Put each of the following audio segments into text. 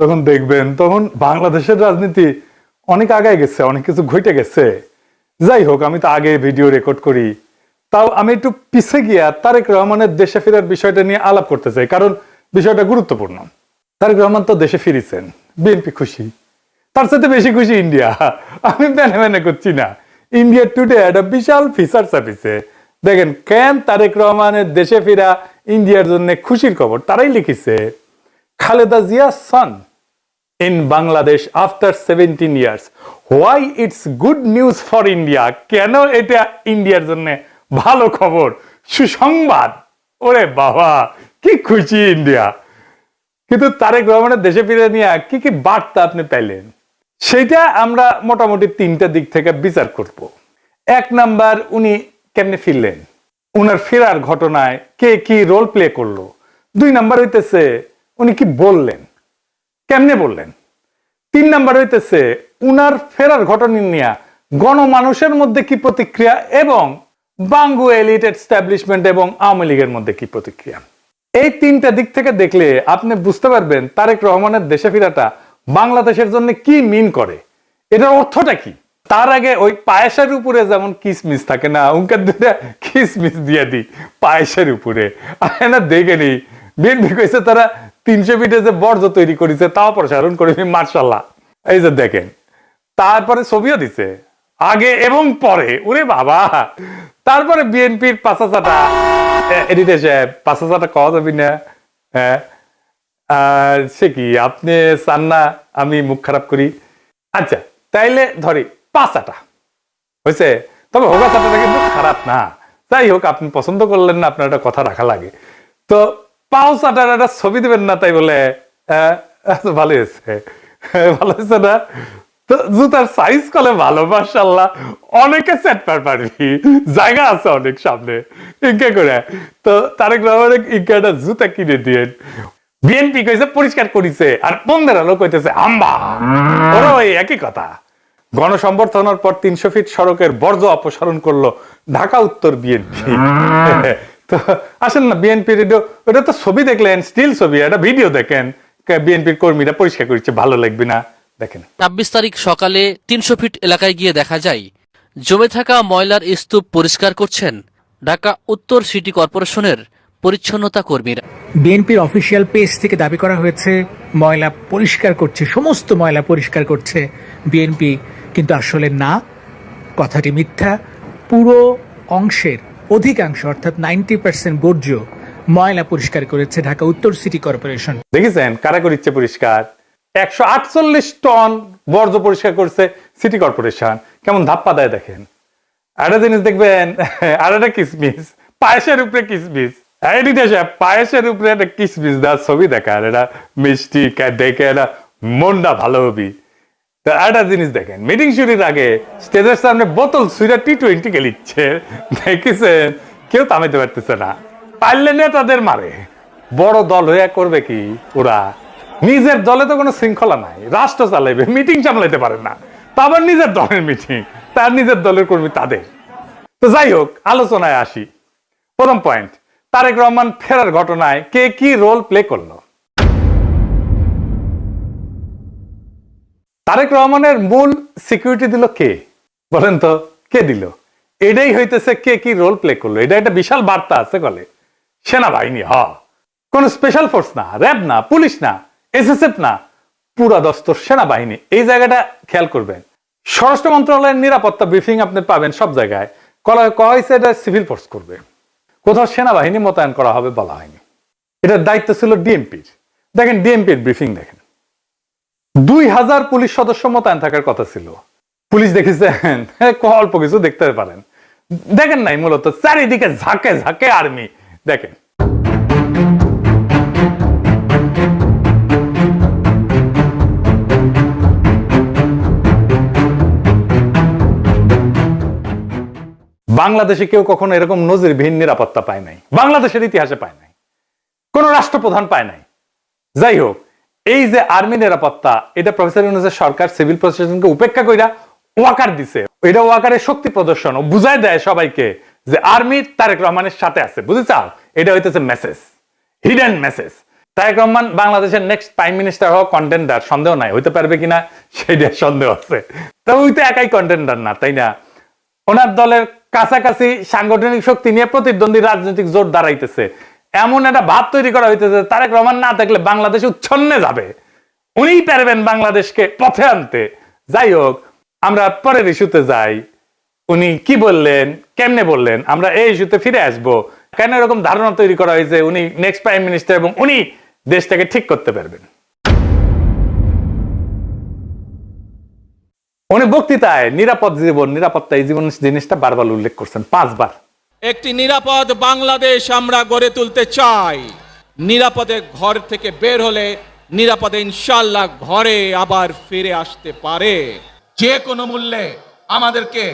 যখন দেখবেন তখন বাংলাদেশের রাজনীতি অনেক আগায় গেছে, অনেক কিছু ঘটে গেছে। যাই হোক, আমি তো আগে ভিডিও রেকর্ড করি, তাও আমি একটু পিছে গিয়া তারেক রহমানের দেশে ফেরার বিষয়টা নিয়ে আলাপ করতে চাই, কারণ বিষয়টা গুরুত্বপূর্ণ। তারেক রহমান তো দেশে ফিরেছেন, বিএনপি খুশি, তার সাথে বেশি খুশি ইন্ডিয়া। আমি মেনে মেনে করছি না। ইন্ডিয়া টুডে একটা বিশাল ফিচার ছাপিছে, দেখেন কেন তারেক রহমানের দেশে ফিরা ইন্ডিয়ার জন্য খুশির খবর। তারাই লিখেছে, খালেদা জিয়া সন in Bangladesh after 17 years. Why it's good news for India? কেন এটা ইন্ডিয়ার জন্য ভালো খবর, সুসংবাদ। ওরে বাবা, কি খুশি ইন্ডিয়া। কিন্তু তারেক রহমানের দেশে ফিরে নিয়ে কি কি বার্তা আপনি পেলেন, সেটা আমরা মোটামুটি তিনটা দিক থেকে বিচার করব। এক নাম্বার, উনি কেমনে ফিরলেন, উনার ফেরার ঘটনায় কে কি রোল প্লে করলো। দুই নাম্বার হইতেছে উনি কি বললেন, কেমনে বললেন। তিন নাম্বার হইতেছে উনার ফেরার ঘটনা নিয়ে গণমানুষের মধ্যে কি প্রতিক্রিয়া, এবং বাঙ্গু এলিট এস্টাবলিশমেন্ট এবং আওয়ামী লীগের মধ্যে কি প্রতিক্রিয়া। এই তিনটা দিক থেকে দেখলে আপনি বুঝতে পারবেন তারেক রহমানের দেশে ফেরাটা বাংলাদেশের জন্য কি মিন করে, এটার অর্থটা কি। তার আগে ওই পায়েসের উপরে যেমন কিসমিস থাকে না, উনকার দুটা কিসমিস দিয়ে দিই পায়েসের উপরে। না দেখেনি বিএনপি কইছে তারা 300 ফিটে যে বর্জ্য তৈরি করেছে তাও প্রসারণ করে, মার্শাল্লাহ। এই যে দেখেন, তারপরে ছবিও দিছে আগে এবং পরে, ওরে বাবা। তারপরে বিএনপির পাঁচাচাটা এডিটে পাঁচাচাটা কওয়া যাবি না, হ্যাঁ সে কি আপনি চান না আমি মুখ খারাপ করি। আচ্ছা তাইলে ধরি পাঁচাটা হয়েছে, তবে হোগা চাটাটা কিন্তু খারাপ না। যাই হোক, আপনি পছন্দ করলেন না, আপনার একটা কথা রাখা লাগে। তো পাও চাটার একটা ছবি দেবেন না, তাই বলে ভালো হয়েছে, ভালো হয়েছে না। তো জুতার সাইজ কলে ভালো, মাশাআল্লাহ, অনেকে সেট পারবি, জায়গা আছে অনেক সামনে, ইনকে করে। তো তারেক রহমানের ইনকে একটা জুতা কিনে দিয়ে বিএনপি কইছে পরিষ্কার করিছে, আর বন্ধের আলো কইতেছে আম্বা। ওরা ওই একই কথা। গণসংবর্ধনার পর 300 ফিট সড়কের বর্জ্য অপসারণ করলো ঢাকা উত্তর বিএনপি। তো আসেন না বিএনপির, ওটা তো ছবি দেখলেন, স্টিল ছবি, একটা ভিডিও দেখেন, বিএনপির কর্মীরা পরিষ্কার করছে, ভালো লাগবে না। দেখেন 26 তারিখ সকালে 300 ফিট এলাকায় গিয়ে দেখা যায় জমে থাকা ময়লার স্তূপ পরিষ্কার করছেন ঢাকা উত্তর সিটি কর্পোরেশনের পরিচ্ছন্নতা কর্মীরা। বিএনপির অফিসিয়াল পেজ থেকে দাবি করা হয়েছে ময়লা পরিষ্কার করছে, সমস্ত ময়লা পরিষ্কার করছে বিএনপি, কিন্তু আসলে না, কথাটি মিথ্যা। পুরো অংশের অধিকাংশ অর্থাৎ 90% বর্জ্য ময়লা পরিষ্কার করেছে ঢাকা উত্তর সিটি কর্পোরেশন। দেখেছেন কারা করিচ্ছে পরিষ্কার, 148 টন বর্জ্য পরিষ্কার করছে সিটি কর্পোরেশন। কেমন ধাপ্পা দেয় দেখেন। একটা জিনিস দেখবেন, আর একটা কিসমিস, পায়েসের উপরে কিসমিস, পায়েসের উপরে একটা কিসমিস দেওয়ার ছবি দেখার, এটা মিষ্টি দেখে এটা মনটা ভালো হবি। তো একটা জিনিস দেখেন, মিটিং শুরুর আগে স্টেজের সামনে বোতল সুইরা T20 খেলিচ্ছে, দেখেছেন, কেউ থামাইতে পারতেছে না। পারলে নেতাদের মারে, বড় দল হয়ে করবে কি ওরা। নিজের দলে তো কোনো শৃঙ্খলা নাই, রাষ্ট্র চালাইবে, মিটিং সামলাইতে পারে না, তা আবার নিজের দলের মিটিং, তার নিজের দলের কর্মী তাদের। তো যাই হোক, আলোচনায় আসি। প্রথম পয়েন্ট, তারেক রহমান ফেরার ঘটনায় কে কি রোল প্লে করলো। তারেক রহমানের মূল সিকিউরিটি দিল কে, বলেন তো কে দিল। এটাই হইতেছে কে কি রোল প্লে করলো, এটা একটা বিশাল বার্তা আছে বলে। সেনাবাহিনী, কোন স্পেশাল ফোর্স না, র্যাব না, পুলিশ না, এসএসএফ না, পুরা দস্তর সেনাবাহিনী। এই জায়গাটা খেয়াল করবেন। স্বরাষ্ট্র মন্ত্রণালয়ের নিরাপত্তা ব্রিফিং আপনি পাবেন সব জায়গায়, কয়েছে এটা সিভিল ফোর্স করবে, কোথাও সেনাবাহিনী মোতায়েন করা হবে বলা হয়নি। এটার দায়িত্ব ছিল ডিএমপির। দেখেন ডিএমপির ব্রিফিং দেখেন, 2000 পুলিশ সদস্য মোতায়েন থাকার কথা ছিল। পুলিশ দেখেছেন অল্প কিছু দেখতে পারেন, দেখেন নাই, মূলত চারিদিকে ঝাঁকে ঝাঁকে আর্মি। দেখেন বাংলাদেশে কেউ কখনো এরকম নজিরবিহীন নিরাপত্তা পায় নাই, বাংলাদেশের ইতিহাসে পায় নাই, কোন রাষ্ট্রপ্রধান পায় নাই। যাই হোক, এই যে আর্মি নিরাপত্তা, এটা প্রফেসর ইউনূসের সরকার সিভিল প্রশাসনকে উপেক্ষা কইরা ওয়াকার দিছে। এটা ওয়াকারের শক্তি প্রদর্শন, বুঝাই দেয় সবাইকে যে আর্মি তারেক রহমানের সাথে আছে, বুঝে চাও। এটা হইতেছে message, hidden message. Tarek Rahman বাংলাদেশের নেক্সট প্রাইম মিনিস্টার হওয়া কন্টেন্ডার, সন্দেহ নাই, হইতে পারবে কিনা সেইটা সন্দেহ আছে। তো ওই তো একাই কন্টেন্ডার না, তাই না? ওনার দলের কাছাকাছি সাংগঠনিক শক্তি নিয়ে প্রতিদ্বন্দ্বী রাজনৈতিক জোট দাঁড়াইতেছে, এমন একটা ভাব তৈরি করা হইতেছে তারেক রহমান না থাকলে বাংলাদেশ উচ্ছন্নে যাবে, উনিই পারবেন বাংলাদেশকে পথে আনতে। যাই হোক, আমরা পরের ইস্যুতে যাই। উনি কি বললেন, কেমনে বললেন, আমরা এই ইস্যুতে ফিরে আসব। কেন এরকম ধারণা তৈরি করা হয়েছে উনি নেক্সট প্রাইম মিনিস্টার এবং উনি দেশটাকে ঠিক করতে পারবেন? উনি বক্তৃতায় নিরাপদ জীবন, নিরাপত্তা এই জীবন জিনিসটা বারবার উল্লেখ করছেন, 5 বার। একটি নিরাপদ বাংলাদেশ আমরা গড়ে তুলতে চাই। নিরাপদে ঘর থেকে বের হলে নিরাপদে ইনশাআল্লাহ ঘরে আবার ফিরে আসতে পারে। যে কোনো মূল্যে আমাদেরকে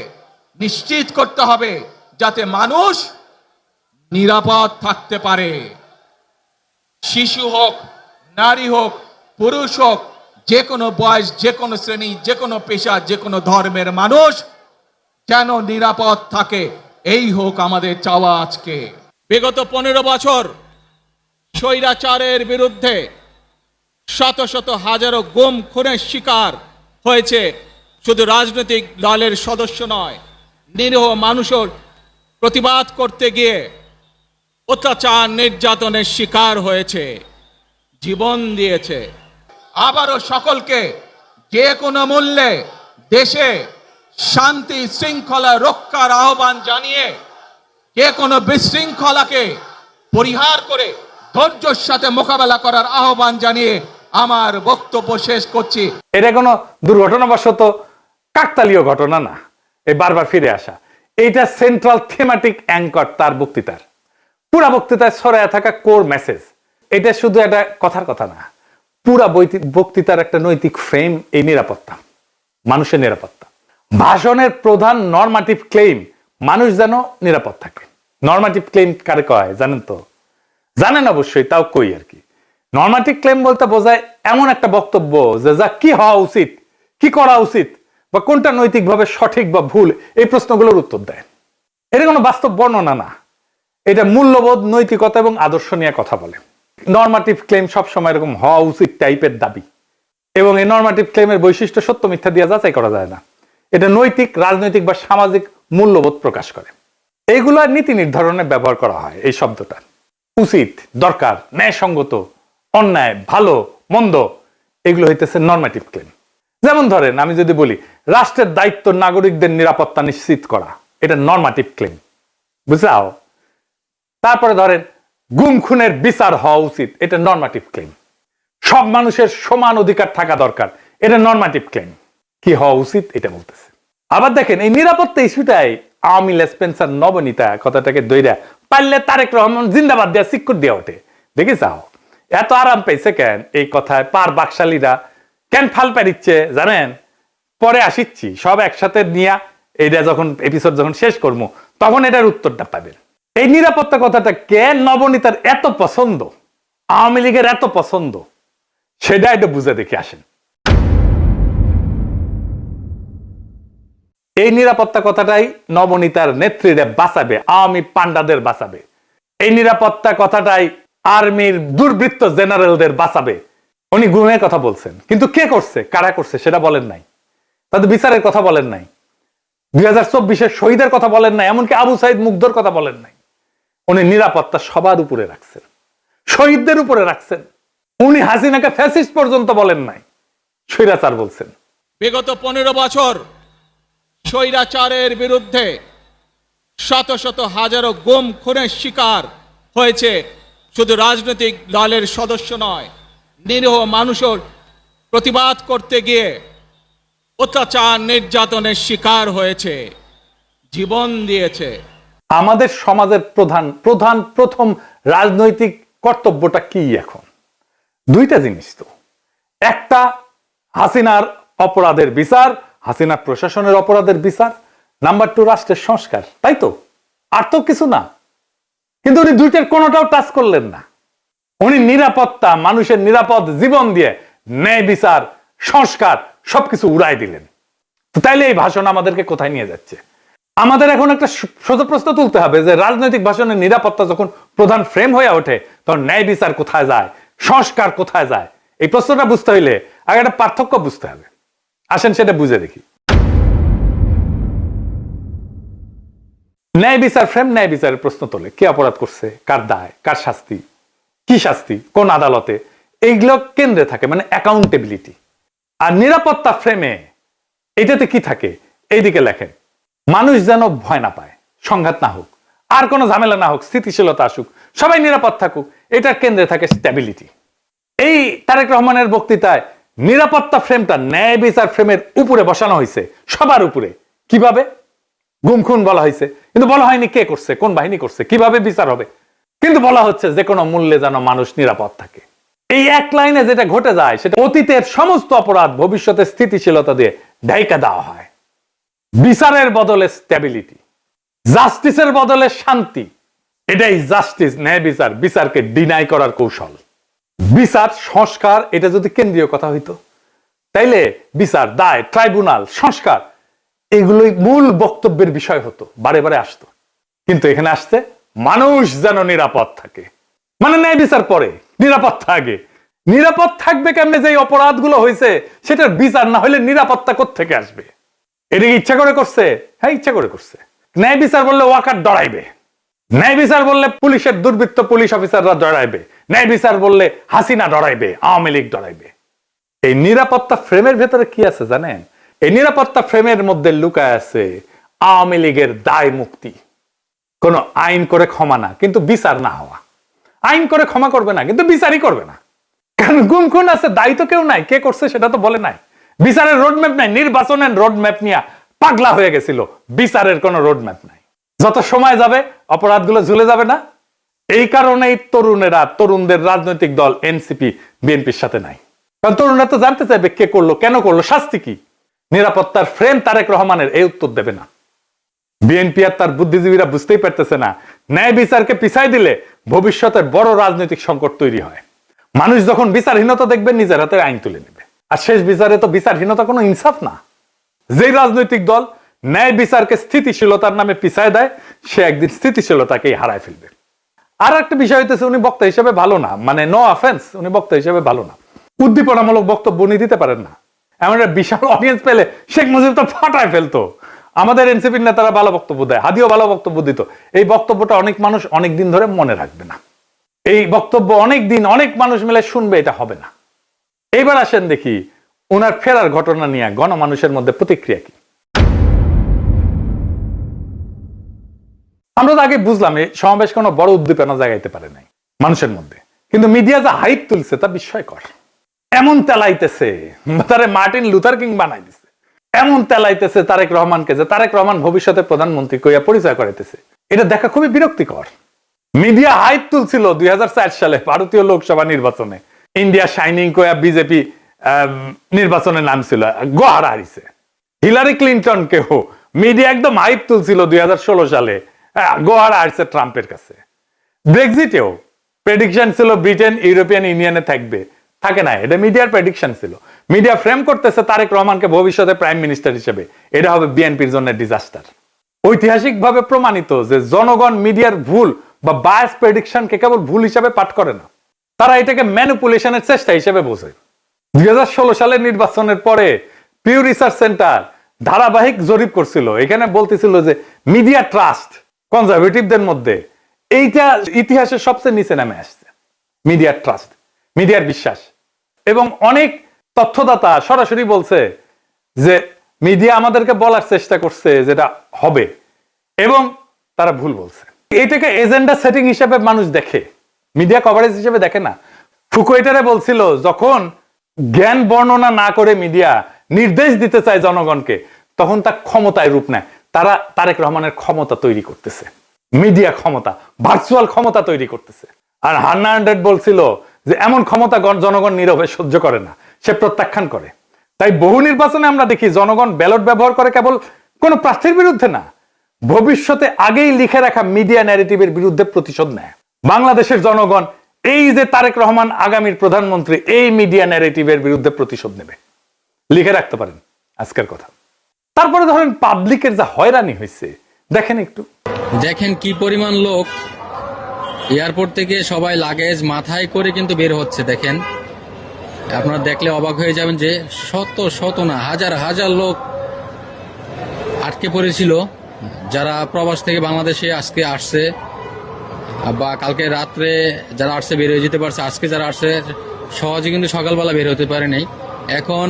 নিশ্চিত করতে হবে যাতে মানুষ নিরাপদ থাকতে পারে। শিশু হোক, নারী হোক, পুরুষ হোক, যে কোনো বয়স, যে কোনো শ্রেণী, যে কোনো পেশা, যে কোনো ধর্মের মানুষ যেন নিরাপদ থাকে, এই হোক আমাদের চাওয়া আজকে। বিগত 15 বছর স্বৈরাচারের বিরুদ্ধে শত শত হাজারো গুম খুনের শিকার হয়েছে শুধু রাজনৈতিক দলের সদস্য নয়, নিরীহ মানুষের প্রতিবাদ করতে গিয়ে অত্যাচার নির্যাতনের শিকার হয়েছে, জীবন দিয়েছে। আবারও সকলকে যে কোনো মূল্যে দেশে শান্তি শৃঙ্খলা রক্ষার আহ্বান জানিয়ে যে কোনো বিশৃঙ্খলাকে পরিহার করে ধৈর্যের সাথে মোকাবেলা করার আহ্বান জানিয়ে আমার বক্তব্য শেষ করছি। এটা কোনো দুর্ঘটনাবশত কাকতালীয় ঘটনা না, এই বারবার ফিরে আসা, এইটা সেন্ট্রাল থিমেটিক অ্যাঙ্কর তার বক্তৃতার। পুরা বক্তৃতায় ছড়ায় থাকা কোর মেসেজ। এটা শুধু একটা কথার কথা না, পুরা বক্তৃতার একটা নৈতিক ফ্রেম এই নিরাপত্তা, মানুষের নিরাপত্তা। ভাষণের প্রধান নরমাটিভ ক্লেম মানুষ যেন নিরাপদ থাকে। নরমাটিভ ক্লেম কারে কয় জানেন তো? জানেন অবশ্যই, তাও কই আর কি। নরমাটিভ ক্লেম বলতে বোঝায় এমন একটা বক্তব্য যে যা কি হওয়া উচিত, কি করা উচিত, বা কোনটা নৈতিকভাবে সঠিক বা ভুল, এই প্রশ্নগুলোর উত্তর দেয়। এটা কোনো বাস্তব বর্ণনা না, এটা মূল্যবোধ, নৈতিকতা এবং আদর্শ নিয়ে কথা বলে। নরমাটিভ ক্লেম সবসময় এরকম হওয়া উচিত টাইপের দাবি, এবং এই নরমাটিভ ক্লেমের বৈশিষ্ট্য সত্য মিথ্যা দিয়ে যাচাই করা যায় না। এটা নৈতিক, রাজনৈতিক বা সামাজিক মূল্যবোধ প্রকাশ করে। এইগুলা নীতি নির্ধারণে ব্যবহার করা হয় এই শব্দটা। উচিত, দরকার, ন্যায়সঙ্গত, অন্যায়, ভালো, মন্দ, এগুলো হইতেছে নরমাটিভ ক্লেম। যেমন ধরেন, আমি যদি বলি রাষ্ট্রের দায়িত্ব নাগরিকদের নিরাপত্তা নিশ্চিত করা, এটা নরমাটিভ ক্লেম, বুঝাও। তারপরে ধরেন গুম খুনের বিচার হওয়া উচিত, এটা নরমাটিভ ক্লেম। সব মানুষের সমান অধিকার থাকা দরকার, এটা নরমাটিভ ক্লেম। কি হওয়া উচিত এটা বলতেছে। আবার দেখেন এই নিরাপত্তা ইস্যুটাই আওয়ামী লেসপেন্সার নবনীতা কথাটাকে দইরা পারলে তারেক রহমান জিন্দাবাদ দেওয়া সিক্কুর দেওয়া ওঠে। দেখে যাও এত আরাম পেয়েছে কেন এই কথায়, পার বাকশালীরা কেন ফাল পারিচ্ছে জানেন? পরে আসিচ্ছি, সব একসাথে নিয়ে এইটা যখন এপিসোড যখন শেষ করবো তখন এটার উত্তরটা পাবেন। এই নিরাপত্তা কথাটা কেন নবনীতার এত পছন্দ, আওয়ামী লীগের এত পছন্দ, সেটা একটু বুঝে দেখে আসেন। এই নিরাপত্তা কথাটাই নবনীতার নেত্রীরা বাঁচাবে, আওয়ামী পান্ডাদের বাঁচাবে। এই নিরাপত্তা কথাটাই আর্মির দুর্বৃত্ত জেনারেলদের বাঁচাবে। উনি গুমের কথা বলছেন, কিন্তু কে করছে, কারা করছে সেটা বলেন নাই। তাদের বিচারের কথা বলেন নাই, 2024-এর শহীদের কথা বলেন নাই, এমনকি আবু সাইদ মুগ্ধর কথা বলেন নাই। উনি নিরাপত্তা সবার উপরে রাখছেন, শহীদদের উপরে রাখছেন। উনি হাসিনাকে ফ্যাসিস্ট পর্যন্ত বলেন নাই, স্বৈরাচার বলছেন। বিগত 15 বছর স্বৈরাচারের বিরুদ্ধে শত শত হাজারো গুম খুনের শিকার হয়েছে শুধু রাজনৈতিক দলের সদস্য নয়, নিরীহ মানুষের প্রতিবাদ করতে গিয়ে অত্যাচার নির্যাতনের শিকার হয়েছে, জীবন দিয়েছে। আমাদের সমাজের প্রথম রাজনৈতিক কর্তব্যটা কি এখন? দুইটা জিনিস তো, একটা হাসিনার অপরাধের বিচার, হাসিনা প্রশাসনের অপরাধের বিচার, নাম্বার 2 রাষ্ট্রের সংস্কার, তাই তো? আর তো কিছু না। কিন্তু উনি দুইটার কোনোটাও টাচ করলেন না। উনি নিরাপত্তা, মানুষের নিরাপদ জীবন দিয়ে ন্যায় বিচার, সংস্কার সবকিছু উড়াই দিলেন। তো তাইলে এই ভাষণ আমাদেরকে কোথায় নিয়ে যাচ্ছে? আমাদের এখন একটা সোজা প্রশ্ন তুলতে হবে যে রাজনৈতিক ভাষণের নিরাপত্তা যখন প্রধান ফ্রেম হয়ে ওঠে তখন ন্যায় বিচার কোথায় যায়, সংস্কার কোথায় যায়? এই প্রশ্নটা বুঝতে হইলে আগে একটা পার্থক্য বুঝতে হবে। আসেন সেটা বুঝে দেখি। ন্যায় বিচার ফ্রেম ন্যায় বিচারের প্রশ্ন তোলে, কে অপরাধ করছে, কার দায়, কার শাস্তি, কি শাস্তি, কোন আদালতে, এইগুলো কেন্দ্রে থাকে, মানে অ্যাকাউন্টেবিলিটি। আর নিরাপত্তা ফ্রেমে এটাতে কি থাকে? এইদিকে লেখেন, মানুষ যেন ভয় না পায়, সংঘাত না হোক, আর কোনো ঝামেলা না হোক, স্থিতিশীলতা আসুক, সবাই নিরাপদ থাকুক, এটার কেন্দ্রে থাকে স্ট্যাবিলিটি। এই তারেক রহমানের বক্তৃতায় নিরাপত্তা ফ্রেমটা ন্যায় বিচার ফ্রেমের উপরে বসানো হয়েছে, সবার উপরে। কিভাবে? গুম খুন বলা হয়েছে, কিন্তু বলা হয়নি কে করছে, কোন বাহিনী করছে, কিভাবে বিচার হবে, কিন্তু বলা হচ্ছে যে কোনো মূল্যে যেন মানুষ নিরাপদ থাকে। এই এক লাইনে যেটা ঘটে যায় সেটা অতীতের সমস্ত অপরাধ ভবিষ্যতে স্থিতিশীলতা দিয়ে ঢাইকা দেওয়া হয়। বিচারের বদলে স্ট্যাবিলিটি, জাস্টিসের বদলে শান্তি, এটাই জাস্টিস, ন্যায় বিচার, বিচারকে ডিনাই করার কৌশল। বিচার সংস্কার এটা যদি কেন্দ্রীয় কথা হইতো, তাইলে বিচার, দায়, ট্রাইব্যুনাল, সংস্কার এগুলোই মূল বক্তব্যের বিষয় হতো, বারে বারে আসতো। কিন্তু এখানে আসছে মানুষ যেন নিরাপদ থাকে, মানে ন্যায় বিচার পরে, নিরাপত্তা আগে। নিরাপদ থাকবে কেমনে? যে অপরাধগুলো হয়েছে সেটার বিচার না হলে নিরাপত্তা কোত্থেকে আসবে? এটা ইচ্ছা করে করছে? হ্যাঁ, ইচ্ছা করে করছে। ন্যায় বিচার বললে ওয়াকার ডরাইবে, ন্যায় বিচার বললে পুলিশের দুর্বৃত্ত পুলিশ অফিসাররা ডরাইবে, ন্যায় বিচার বললে হাসিনা ডরাইবে, আওয়ামী লীগ ডরাইবে। এই নিরাপত্তা ফ্রেমের ভেতরে কি আছে জানেন? এই নিরাপত্তা ফ্রেমের মধ্যে লুকায় আছে আওয়ামী লীগের দায় মুক্তি। কোন আইন করে ক্ষমা না, কিন্তু বিচার না হওয়া। আইন করে ক্ষমা করবে না, কিন্তু বিচারই করবে না। কারণ গুম খুন আছে, দায়ী তো কেউ নাই, কে করছে সেটা তো বলে নাই। বিচারের রোডম্যাপ নাই, নির্বাচনের রোডম্যাপ নিয়ে পাগলা হয়ে গেছিল, বিচারের কোনো রোডম্যাপ নাই। যত সময় যাবে অপরাধগুলো ঝুলে যাবে না? এই কারণেই তরুণেরা, তরুণদের রাজনৈতিক দল এনসিপি বিএনপির সাথে নাই। কারণ তরুণরা তো জানতে চাইবে কে করলো, কেন করলো, শাস্তি কি। নিরাপত্তার ফ্রেম তারেক রহমানের এই উত্তর দেবে না। বিএনপি আর তার বুদ্ধিজীবীরা বুঝতেই পারতেছে না, ন্যায় বিচারকে পিছাই দিলে ভবিষ্যতের বড় রাজনৈতিক সংকট তৈরি হয়। মানুষ যখন বিচারহীনতা দেখবে নিজের হাতে আইন তুলে নেবে। আর শেষ বিচারে তো বিচারহীনতা কোনো ইনসাফ না। যে রাজনৈতিক দল ন্যায় বিচারকে স্থিতিশীলতার নামে পিছায় দেয়, সে একদিন স্থিতিশীলতাকেই হারায় ফেলবে। আর একটা বিষয় হইতেছে, উনি বক্তা হিসেবে ভালো না, মানে নো অফেন্স, উনি বক্তা হিসেবে ভালো না। উদ্দীপনামূলক বক্তব্য উনি দিতে পারেন না। এমন একটা বিশাল অডিয়েন্স পেলে শেখ মুজিব তো ফাটায় ফেলতো। আমাদের এনসিপির নেতারা ভালো বক্তব্য দেয়, হাদিও ভালো বক্তব্য দিত। এই বক্তব্যটা অনেক মানুষ অনেক দিন ধরে মনে রাখবে না। এই বক্তব্য অনেক দিন অনেক মানুষ মিলে শুনবে, এটা হবে না। এইবার আসেন দেখি ওনার ফেরার ঘটনা নিয়ে গণমানুষের মধ্যে প্রতিক্রিয়া কি। আমরা তো আগে বুঝলাম এই সমাবেশ কোনো বড় উদ্দীপনা জাগাইতে পারে নাই মানুষের মধ্যে, কিন্তু মিডিয়া যা হাইপ তুলছে তা বিস্ময়কর। এমন তেলাইতেছে, তারে মার্টিন লুথার কিং বানাই দিছে। এমন তেলাইতেছে তারেক রহমানকে যে তারেক রহমান ভবিষ্যতে প্রধানমন্ত্রী কইয়া পরিচয় করাইতেছে। এটা দেখা খুবই বিরক্তিকর। মিডিয়া হাইপ তুলছিল 2004 সালে ভারতীয় লোকসভা নির্বাচনে, ইন্ডিয়া শাইনিং কইয়া বিজেপি নির্বাচনে নামছিল, গোহারা হারিছে। হিলারি ক্লিন্টন কেও মিডিয়া একদম হাইপ তুলছিল 2016 সালে, গোহারা হারছে ট্রাম্পের কাছে। ব্রেক্সিটেও প্রেডিকশন ছিল ব্রিটেন ইউরোপিয়ান ইউনিয়নে থাকবে, থাকে না। এটা মিডিয়ার প্রেডিকশন ছিল। মিডিয়া ফ্রেম করতেছে তারেক রহমানকে ভবিষ্যতে প্রাইম মিনিস্টার হিসেবে, এটা হবে বিএনপির জন্য ডিজাস্টার। ঐতিহাসিকভাবে প্রমাণিত যে জনগণ মিডিয়ার ভুল বা বায়াস প্রেডিকশনকে কেবল ভুল হিসাবে পাঠ করে না, তারা এটাকে ম্যানিপুলেশনের চেষ্টা হিসেবে বোঝে। 2016 সালের নির্বাচনের পরে পিউ রিসার্চ সেন্টার ধারাবাহিক জরিপ করছিল, এখানে বলতেছিল যে মিডিয়া ট্রাস্ট কনজারভেটিভদের মধ্যে এইটা ইতিহাসের সবচেয়ে নিচে নামে আসছে। মিডিয়ার ট্রাস্ট, মিডিয়ার বিশ্বাস। এবং অনেক তথ্যদাতা সরাসরি বলছে যে মিডিয়া আমাদেরকে বলার চেষ্টা করছে যেটা হবে, এবং তারা ভুল বলছে। এটাকে এজেন্ডা সেটিং হিসেবে মানুষ দেখে, মিডিয়া কভারেজ হিসেবে দেখে না। ফুকুয়েটারে বলছিল যখন জ্ঞান বর্ণনা না করে মিডিয়া নির্দেশ দিতে চায় জনগণকে, তখন তা ক্ষমতায় রূপ নেয়। তারা তারেক রহমানের ক্ষমতা তৈরি করতেছে, মিডিয়া ক্ষমতা, ভার্চুয়াল ক্ষমতা তৈরি করতেছে। আর হান্না আন্ড্রেড বলছিল যে এমন ক্ষমতা জনগণ নীরবে সহ্য করে না, সে প্রত্যাখ্যান করে। তাই বহু নির্বাচনে আমরা দেখি জনগণ ব্যালট ব্যবহার করে কেবল কোন প্রার্থীর বিরুদ্ধে না, ভবিষ্যতে আগেই লিখে রাখা মিডিয়া ন্যারেটিভের বিরুদ্ধে প্রতিশোধ নেয়। বাংলাদেশের জনগণ এই যে তারেক রহমান আগামীর প্রধানমন্ত্রী, এই মিডিয়া ন্যারেটিভের বিরুদ্ধে প্রতিশোধ নেবে, লিখে রাখতে পারেন আজকের কথা। তারপরে ধরেন পাবলিকের যা হয়রানি হয়েছে দেখেন একটু। দেখেন কি পরিমাণ লোক এয়ারপোর্ট থেকে সবাই লাগেজ মাথায় করে কিন্তু বের হচ্ছে। দেখেন, আপনারা দেখলে অবাক হয়ে যাবেন যে শত শত না হাজার হাজার লোক আটকে পড়েছিল, যারা প্রবাস থেকে বাংলাদেশে আজকে আসছে বা কালকে রাত্রে যারা আসছে বের হয়ে যেতে পারছে, আজকে যারা আসছে সহজে কিন্তু সকালবেলা বের হতে পারে নাই। এখন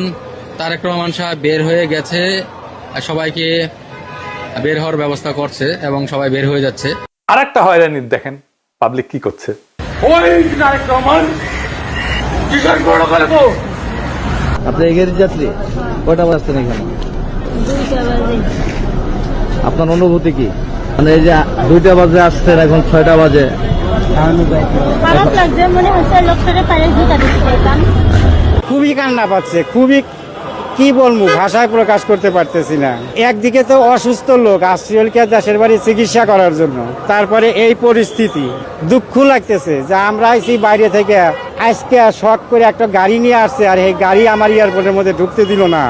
তারেক রহমান সাহেব বের হয়ে গেছে, সবাইকে বের হওয়ার ব্যবস্থা করছে এবং সবাই বের হয়ে যাচ্ছে। আর একটা হয়রানি দেখেন পাবলিক কি করছে। আপনি এগের যাত্রী কয়টা বাজছেন এখানে? 2টা বাজে। আপনার অনুভূতি কি? মানে এই যে 2টা বাজে আসছেন, এখন 6টা বাজে। খারাপ লাগছে, মনে হচ্ছে লোকটাকে পায়ে জুতা দিতে পারতাম। খুবই কান্না পাচ্ছে, খুবই কি বলবো, ভাষায় প্রকাশ করতে পারতেছি না। একদিকে তো অসুস্থ লোক আসছিলকে দেশের বাড়ি চিকিৎসা করার জন্য, তারপরে এই পরিস্থিতি, দুঃখ লাগতেছে যে আমরা আইছি বাইরে থেকে, আজকে শখ করে একটা গাড়ি নিয়ে আসছে আর এই গাড়ি আমার এয়ারপোর্টের মধ্যে ঢুকতে দিল না।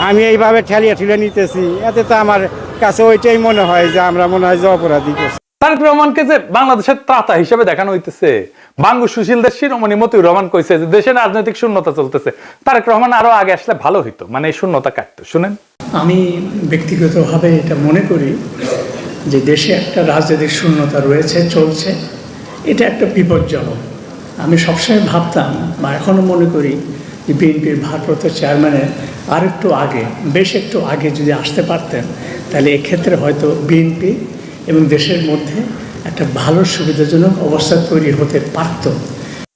আমি এইভাবে ঠেলিয়ে ঠেলে নিতেছি, এতে তো আমার কাছে ওইটাই মনে হয় যে আমরা মনে হয় যে অপরাধী করছি। তারেক রহমানকে যে বাংলাদেশের ত্রাতা হিসেবে দেখানো হইতেছে, বাঙ্গু সুশীলদের শিরোমণি মতিউর রহমান কইছে যে দেশে রাজনৈতিক শূন্যতা চলতেছে, তারেক রহমান আরো আগে আসলে ভালো হইতো, মানে এই শূন্যতা কাটতো। শুনেন, আমি ব্যক্তিগতভাবে এটা মনে করি যে দেশে একটা রাজনৈতিক শূন্যতা রয়েছে, চলছে, এটা একটা বিপজ্জনক। আমি সবসময় ভাবতাম বা এখনও মনে করি যে বিএনপির ভারপ্রাপ্ত চেয়ারম্যানের আর একটু আগে, বেশ একটু আগে যদি আসতে পারতেন, তাহলে এক্ষেত্রে হয়তো বিএনপি এবং দেশের মধ্যে একটা ভালো সুবিধাজনক অবস্থা তৈরি হতে পারত।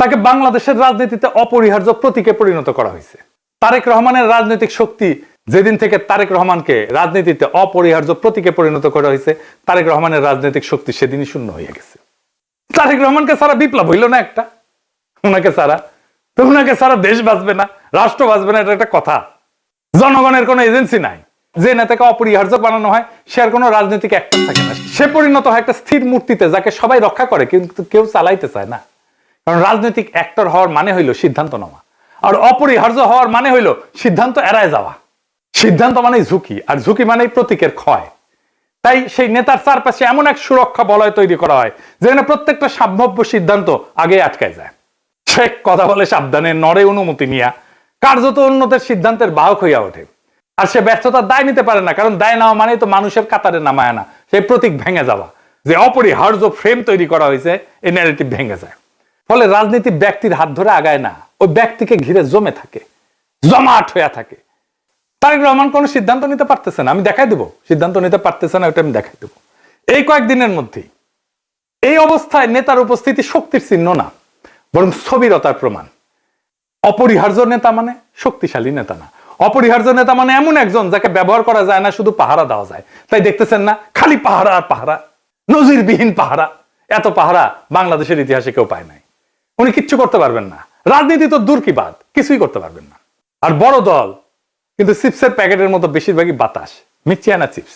তাকে বাংলাদেশের রাজনীতিতে অপরিহার্য প্রতীকে পরিণত করা হয়েছে। তারেক রহমানের রাজনৈতিক শক্তি যেদিন থেকে তারেক রহমানকে রাজনীতিতে অপরিহার্য প্রতীকে পরিণত করা হয়েছে, তারেক রহমানের রাজনৈতিক শক্তি সেদিনই শূন্য হয়ে গেছে। তারেক রহমানকে সারা বিপ্লব হইল না একটা, ওনাকে সারা তো ওনাকে সারা দেশ বাঁচবে না, রাষ্ট্র বাঁচবে না, এটা একটা কথা। জনগণের কোনো এজেন্সি নাই, যে নেতাকে অপরিহার্য বানানো হয় সে আর কোনো রাজনৈতিক অ্যাক্টর থাকে না, সে পরিণত হয় একটা স্থির মূর্তিতে যাকে সবাই রক্ষা করে কিন্তু কেউ চালাইতে চায় না। কারণ রাজনৈতিক অ্যাক্টর হওয়ার মানে হইল সিদ্ধান্ত নেওয়া, আর অপরিহার্য হওয়ার মানে হইল সিদ্ধান্ত এড়ায় যাওয়া। সিদ্ধান্ত মানেই ঝুঁকি, আর ঝুঁকি মানেই প্রতীকের ক্ষয়। তাই সেই নেতার চারপাশে এমন এক সুরক্ষা বলয় তৈরি করা হয় যেখানে প্রত্যেকটা সম্ভাব্য সিদ্ধান্ত আগে আটকায় যায়। সে কথা বলে সাবধানে, নড়ে অনুমতি নিয়া, কার্যত অন্যদের সিদ্ধান্তের বাহক হইয়া ওঠে। আর সে ব্যর্থতার দায় নিতে পারে না, কারণ দায় নেওয়া মানে তো মানুষের কাতারে নামায় না, সেই প্রতীক ভেঙে যাওয়া, যে অপরিহার্য ফ্রেম তৈরি করা হয়েছে, এই ন্যারেটিভ ভেঙে যায়। ফলে রাজনীতি ব্যক্তির হাত ধরে আগায় না, ওই ব্যক্তিকে ঘিরে জমে থাকে, জমাট হইয়া থাকে। তারেক রহমান কোন সিদ্ধান্ত নিতে পারতেছে না, আমি দেখাই দেবো সিদ্ধান্ত নিতে পারতেছে না, ওটা আমি দেখাই দেবো এই কয়েকদিনের মধ্যেই। এই অবস্থায় নেতার উপস্থিতি শক্তির চিহ্ন না, বরং স্থবিরতার প্রমাণ। অপরিহার্য নেতা মানে শক্তিশালী নেতা না, অপরিহার্য নেতা মানে এমন একজন যাকে ব্যবহার করা যায় না, শুধু পাহারা দেওয়া যায়। তাই দেখতেছেন না, খালি পাহারা আর পাহারা, নজিরবিহীন পাহারা। এত পাহারা বাংলাদেশের ইতিহাসে কেউ পায় নাই। উনি কিচ্ছু করতে পারবেন না, রাজনীতি তো দূর কি বাদ, কিছুই করতে পারবেন না। আর বড় দল কিন্তু চিপসের প্যাকেটের মতো বেশিরভাগই বাতাস, মিচিয়ানা চিপস।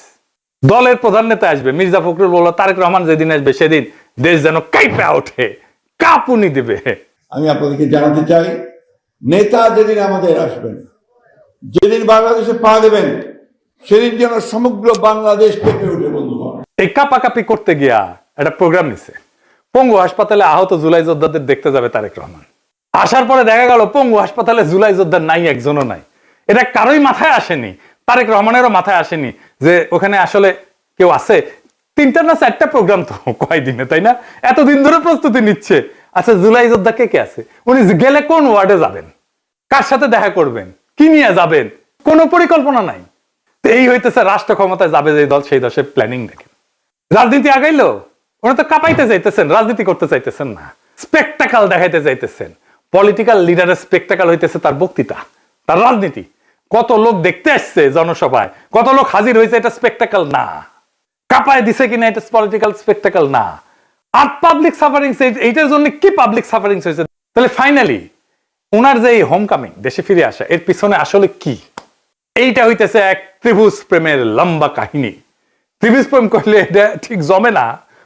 দলের প্রধান নেতা আসবে, মির্জা ফখরুল বলল তারেক রহমান যেদিন আসবে সেদিন দেশ যেন কাঁপা ওঠে, কাঁপুনি দিবে। আমি আপনাদেরকে জানাতে চাই, নেতা যেদিন আমাদের আসবেন, যেদিন বাংলাদেশে পা দেবেন, সেদিন যেন সমগ্র বাংলাদেশ কেঁপে উঠে। বন্ধুগণ, এই কাপাকাপি করতে গিয়া একটা প্রোগ্রাম নিছে, পঙ্গু হাসপাতালে আহত জুলাই যোদ্ধাদের দেখতে যাবে তারেক রহমান। আসার পরে দেখা গেল পঙ্গু হাসপাতালে জুলাই যোদ্ধার নাই, একজনও নাই। এটা কারোই মাথায় আসেনি, তারেক রহমানেরও মাথায় আসেনি যে ওখানে আসলে কেউ আছে। 3টা না 4টা প্রোগ্রাম তো কয়দিনে, তাই না? এতদিন ধরে প্রস্তুতি নিচ্ছে। আচ্ছা, জুলাই যোদ্ধা কে কে আছে? উনি গেলে কোন ওয়ার্ডে যাবেন, কার সাথে দেখা করবেন, কি নিয়ে যাবেন, কোনো পরিকল্পনা নাই। তো এই হইতেছে রাষ্ট্র ক্ষমতায় যাবে যে দল, সেই দশের প্ল্যানিং দেখেন। রাজনীতি আগাইলো, ওরা তো কাঁপাইতে চাইতেছেন, রাজনীতি করতে চাইতেছেন না, স্পেকটাকাল দেখাইতে চাইতেছেন। পলিটিক্যাল লিডারের স্পেকটাকাল হইতেছে তার বক্তৃতা, তার রাজনীতি। কত লোক দেখতে আসছে জনসভায়, কত লোক হাজির হয়েছে, এটা স্পেকটাকাল না। কাঁপায় দিছে কিনা, এটা পলিটিক্যাল স্পেকটাকাল না। আর পাবলিক সাফারিংস, এইটার জন্য কি পাবলিক সাফারিংস হয়েছে? তাহলে ফাইনালি ওনার যে হোম কামিং, দেশে ফিরে আসা, এর পিছনে আসলে কি? এইটা হইতেছে এক ত্রিভুজ প্রেমের লম্বা কাহিনী। ত্রিভুজ প্রেম করলে এটা ঠিক জমে না,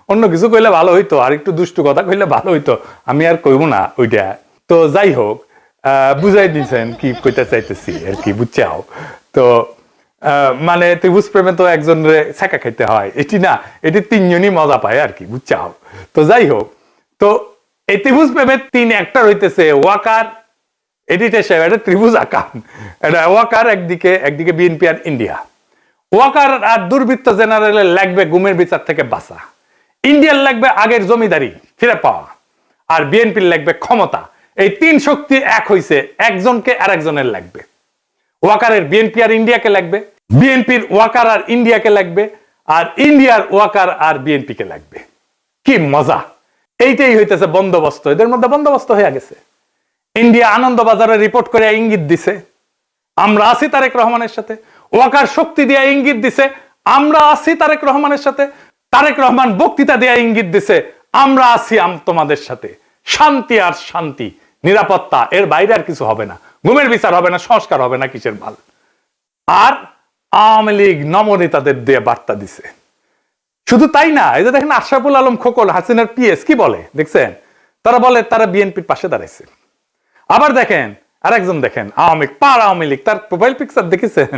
অন্য কিছু কইলে ভালো হইতো, আর একটু দুষ্টু কথা কইলে ভালো হইতো, আমি আর কইব না ওইটা। তো যাই হোক, বুঝাই দিয়েছেন কি কইতে চাইতেছি আর কি, বুঝছাও তো। মানে ত্রিভুজ প্রেমে তো একজন ছেঁকা খাইতে হয়, এটি না, এটি 3জনই মজা পায় আর কি, বুঝছাও। তো যাই হোক, তো এই ত্রিভুজ প্রেমের 3 অ্যাক্টর হইতেছে ওয়াকার, এডিটর সাহেব, এটা ত্রিভুজ আকার, এটা ওয়াকার একদিকে বিএনপি আর ইন্ডিয়া। ওয়াকার আর দুর্বৃত্ত জেনারেলের লাগবে গুমের বিচার থেকে বাঁচা, ইন্ডিয়ার লাগবে আগের জমিদারি ফিরে পাওয়া, আর বিএনপির লাগবে ক্ষমতা। এই 3 শক্তি এক হইছে, একজনকে আর একজনের লাগবে। ওয়াকারের বিএনপি আর ইন্ডিয়াকে লাগবে, বিএনপির ওয়াকার আর ইন্ডিয়াকে লাগবে, আর ইন্ডিয়ার ওয়াকার আর বিএনপি কে লাগবে। কি মজা! এইটাই হইতেছে বন্দোবস্ত, এদের মধ্যে বন্দোবস্ত হয়ে গেছে। ইন্ডিয়া আনন্দবাজারে রিপোর্ট করে ইঙ্গিত দিছে আমরা আছি তারেক রহমানের সাথে, ওয়াকার শক্তি দিয়ে ইঙ্গিত দিছে আমরা আছি তারেক রহমানের সাথে, তারেক রহমান বক্তৃতা দিয়ে ইঙ্গিত দিছে আমরা আছি তোমাদের সাথে। শান্তি আর শান্তি, নিরাপত্তা, এর বাইরে আর কিছু হবে না। গুমের বিচার হবে না, সংস্কার হবে না, কিসের ভাল। আর আওয়ামী লীগ নমনেতাদের দিয়ে বার্তা দিছে। শুধু তাই না, এই যে দেখেন আশরাফুল আলম খোকন, হাসিনার পিএস, কি বলে দেখছেন? তারা বলে তারা বিএনপির পাশে দাঁড়াইছে। আবার দেখেন আরেকজন, দেখেন আওয়ামী লীগ, তার প্রোফাইল পিকচার দেখেছেন?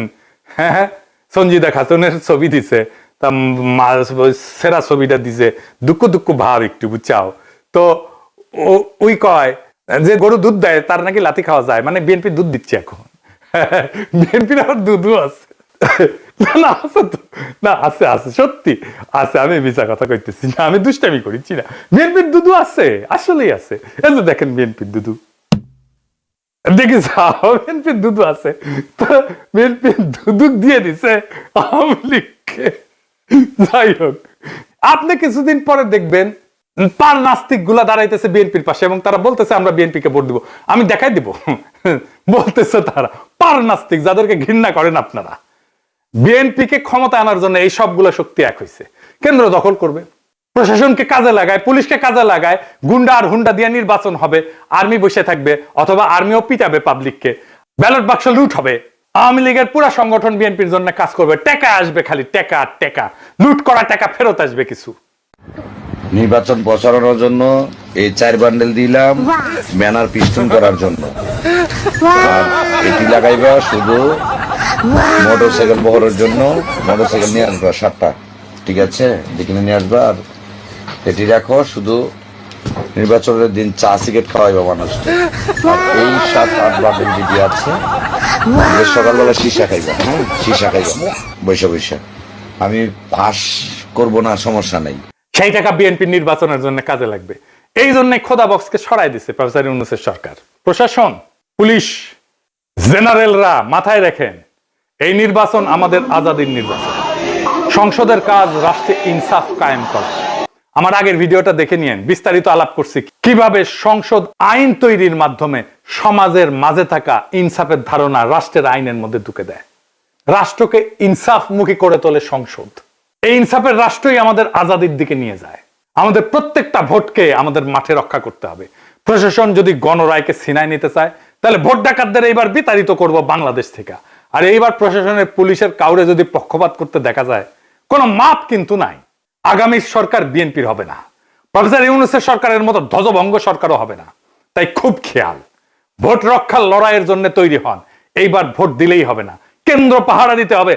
হ্যাঁ, সঞ্জিদা খাতুনের ছবি দিছে, তা সেরা ছবিটা দিছে, দুঃখ ভাব একটু, বুঝছাও তো। ওই কয় যে গরু দুধ দেয় তার নাকি লাথি খাওয়া যায়, মানে বিএনপি দুধ দিচ্ছে এখন। বিএনপির আবার দুধও আছে। না আছে সত্যি আছে, আমি মিছা কথা কইতেছি না, আমি দুষ্টামি করেছি না। বিএনপির দুধু আছে, আসলেই আছে। এই যে দেখেন বিএনপির দুধু, দেখি বিএনপির দুধু আছে, তো বিএনপির দুধু দিয়ে দিছে আওয়ামী লীগকে। যাই হোক, আপনি কিছুদিন পরে দেখবেন পার নাস্তিক গুলা দাঁড়াইতেছে বিএনপির পাশে এবং তারা বলতেছে আমরা বিএনপিকে ভোট দিব। আমি দেখাই দিব, বলতেছে তারা পার নাস্তিক, যাদেরকে ঘৃণা করেন আপনারা। বিএনপিকে ক্ষমতা আনার জন্য এই সবগুলো শক্তি এক হয়েছে। কেন্দ্র দখল করবে, প্রশাসনকে কাজে লাগায়, পুলিশকে কাজে লাগায়, গুন্ডা আর হুন্ডা দিয়ে নির্বাচন হবে, আর্মি বসে থাকবে অথবা আর্মিও পিটাবে পাবলিককে, ব্যালট বাক্স লুট হবে। আওয়ামী লীগের পুরো সংগঠন বিএনপির জন্য কাজ করবে, টাকা আসবে, খালি টাকা আর টাকা, লুট করা টাকা ফেরত আসবে কিছু। নির্বাচন প্রচারণার জন্য এই 4 বান্ডেল দিলাম ব্যানার পিস্টন করার জন্য, আর এটি লাগাইবা শুধু মোটরসাইকেল বহরের জন্য। মোটরসাইকেল নিয়ে আসবা 7টা, ঠিক আছে, যেখানে নিয়ে আসবা। আর এটি রাখো শুধু নির্বাচনের দিন চা সিগারেট খাওয়াইবা মানুষকে। আর এই 7-8 বান্ডেল যেটি আছে, সকালবেলা সীসা খাইবা, হ্যাঁ সীসা খাইবা বৈশা। আমি পাস করবো না, সমস্যা নেই। সেই টাকা বিএনপি নির্বাচনের জন্য কাজে লাগবে। এই জন্য খোদা বক্সকে সরাই দিছে প্রফেসর ইউনূসের সরকার। প্রশাসন, পুলিশ, জেনারেলরা মাথায় রাখেন, এই নির্বাচন আমাদের আজাদির নির্বাচন। সংসদের কাজ রাষ্ট্রে ইনসাফ কায়েম করা। আমার আগের ভিডিওটা দেখে নিয়েন, বিস্তারিত আলাপ করছি কিভাবে সংসদ আইন তৈরির মাধ্যমে সমাজের মাঝে থাকা ইনসাফের ধারণা রাষ্ট্রের আইনের মধ্যে ঢুকে দেয়। রাষ্ট্রকে ইনসাফমুখী করে তোলে সংসদ। এই ইনসাফের রাষ্ট্রই আমাদের আজাদির দিকে নিয়ে যায়। আমাদের প্রত্যেকটা ভোটকে আমাদের মাঠে রক্ষা করতে হবে। প্রশাসন যদি গণরায়কে ছিনায় নিতে চায়, তাহলে ভোট ডাকাতদের এইবার বিতাড়িত করব বাংলাদেশ থেকে। আর এইবার প্রশাসনের, পুলিশের কাউরে যদি পক্ষপাত করতে দেখা যায়, কোনো মাপ কিন্তু নাই। আগামী সরকার বিএনপির হবে না, প্রফেসর ইউনূসের সরকারের মতো ধ্বজভঙ্গ সরকারও হবে না। তাই খুব খেয়াল, ভোট রক্ষার লড়াইয়ের জন্য তৈরি হন। এইবার ভোট দিলেই হবে না, কেন্দ্র পাহারা দিতে হবে।